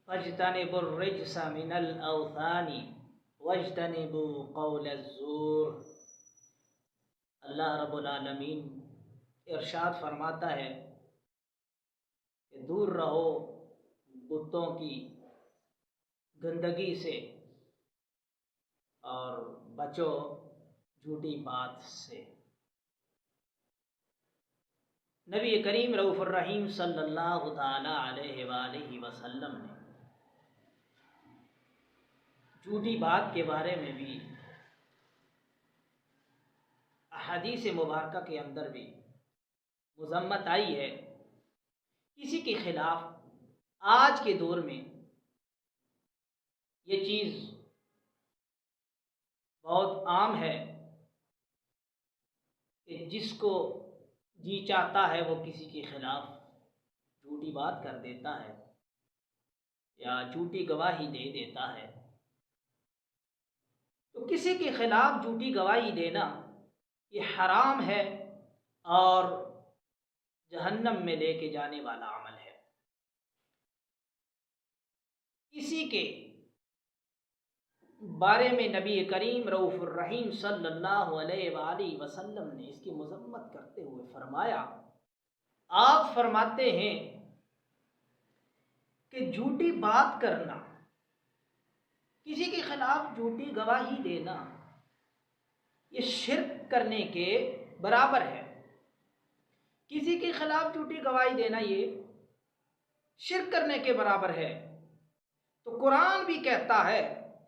فاجتنبوا الرجس من الاوثان واجتنبوا قول الزور۔ اللہ رب العالمین ارشاد فرماتا ہے کہ دور رہو بتوں کی گندگی سے اور بچو جھوٹی بات سے۔ نبی کریم رؤوف الرحیم صلی اللہ تعالی علیہ وآلہ وسلم نے جھوٹی بات کے بارے میں بھی احادیث مبارکہ کے اندر بھی مذمت آئی ہے۔ کسی کے خلاف آج کے دور میں یہ چیز بہت عام ہے کہ جس کو جی چاہتا ہے وہ کسی کے خلاف جھوٹی بات کر دیتا ہے یا جھوٹی گواہی دے دیتا ہے۔ تو کسی کے خلاف جھوٹی گواہی دینا یہ حرام ہے اور جہنم میں لے کے جانے والا عمل ہے۔ اسی کے بارے میں نبی کریم رؤوف الرحیم صلی اللہ علیہ وآلہ وسلم نے اس کی مذمت کرتے ہوئے فرمایا، آپ فرماتے ہیں کہ جھوٹی بات کرنا، کسی کے خلاف جھوٹی گواہی دینا، یہ شرک کرنے کے برابر ہے۔ کسی کے خلاف جھوٹی گواہی دینا یہ شرک کرنے کے برابر ہے۔ تو قرآن بھی کہتا ہے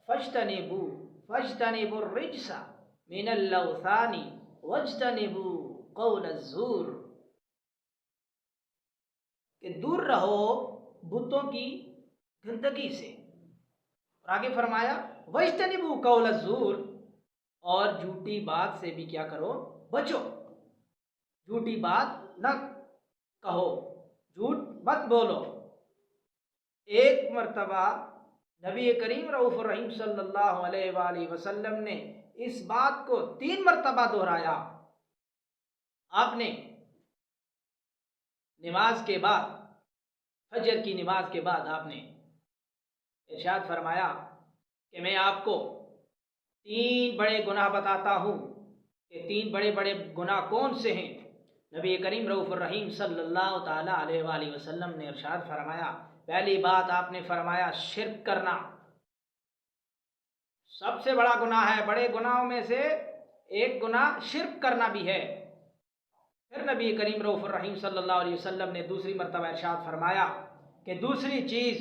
فاجتنبوا الرجس من الاوثان واجتنبوا قول الزور، کہ دور رہو بتوں کی گندگی سے، اور آگے فرمایا واجتنبوا قول الزور، اور جھوٹی بات سے بھی کیا کرو، بچو، جھوٹی بات نہ کہو، جھوٹ مت بولو۔ ایک مرتبہ نبی کریم رؤوف الرحیم صلی اللہ علیہ وآلہ وسلم نے اس بات کو 3 مرتبہ دہرایا۔ آپ نے نماز کے بعد، فجر کی نماز کے بعد آپ نے ارشاد فرمایا کہ میں آپ کو 3 بڑے گناہ بتاتا ہوں کہ 3 بڑے بڑے گناہ کون سے ہیں۔ نبی کریم رؤوف الرحیم صلی اللہ تعالی علیہ وآلہ وسلم نے ارشاد فرمایا، پہلی بات آپ نے فرمایا شرک کرنا، سب سے بڑا گناہ ہے، بڑے گناہوں میں سے ایک گناہ شرک کرنا بھی ہے۔ پھر نبی کریم رؤوف الرحیم صلی اللہ علیہ وسلم نے دوسری مرتبہ ارشاد فرمایا کہ دوسری چیز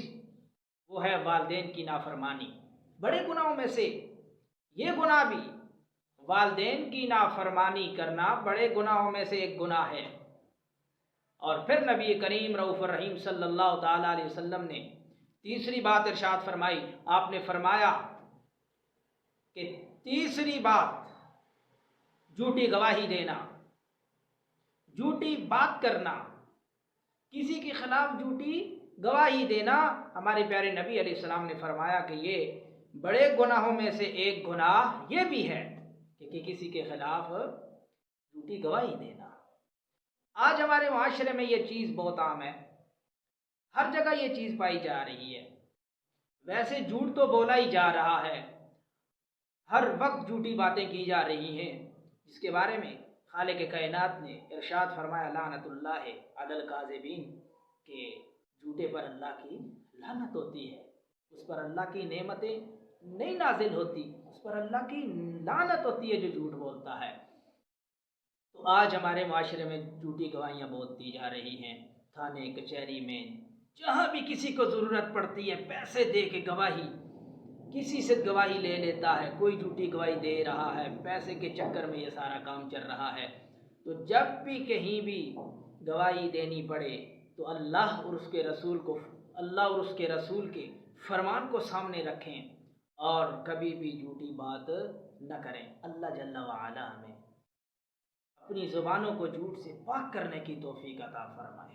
وہ ہے والدین کی نافرمانی۔ بڑے گناہوں میں سے یہ گناہ بھی، والدین کی نافرمانی کرنا بڑے گناہوں میں سے ایک گناہ ہے۔ اور پھر نبی کریم رؤوف الرحیم صلی اللہ تعالی علیہ وسلم نے تیسری بات ارشاد فرمائی، آپ نے فرمایا کہ تیسری بات جھوٹی گواہی دینا، جھوٹی بات کرنا، کسی کے خلاف جھوٹی گواہی دینا۔ ہمارے پیارے نبی علیہ السلام نے فرمایا کہ یہ بڑے گناہوں میں سے ایک گناہ یہ بھی ہے کہ کسی کے خلاف جھوٹی گواہی دینا۔ آج ہمارے معاشرے میں یہ چیز بہت عام ہے، ہر جگہ یہ چیز پائی جا رہی ہے۔ ویسے جھوٹ تو بولا ہی جا رہا ہے، ہر وقت جھوٹی باتیں کی جا رہی ہیں، جس کے بارے میں خالق کائنات نے ارشاد فرمایا لعنت اللہ علی الکاذبین، کہ جھوٹے پر اللہ کی لعنت ہوتی ہے، اس پر اللہ کی نعمتیں نہیں نازل ہوتی، اس پر اللہ کی لعنت ہوتی ہے جو جھوٹ بولتا ہے۔ تو آج ہمارے معاشرے میں جھوٹی گواہیاں بہت دی جا رہی ہیں، تھانے کچہری میں جہاں بھی کسی کو ضرورت پڑتی ہے پیسے دے کے گواہی، کسی سے گواہی لے لیتا ہے، کوئی جھوٹی گواہی دے رہا ہے، پیسے کے چکر میں یہ سارا کام چل رہا ہے۔ تو جب بھی کہیں بھی گواہی دینی پڑے تو اللہ اور اس کے رسول کے فرمان کو سامنے رکھیں اور کبھی بھی جھوٹی بات نہ کریں۔ اللہ جل وعلا ہمیں اپنی زبانوں کو جھوٹ سے پاک کرنے کی توفیق عطا فرمائے۔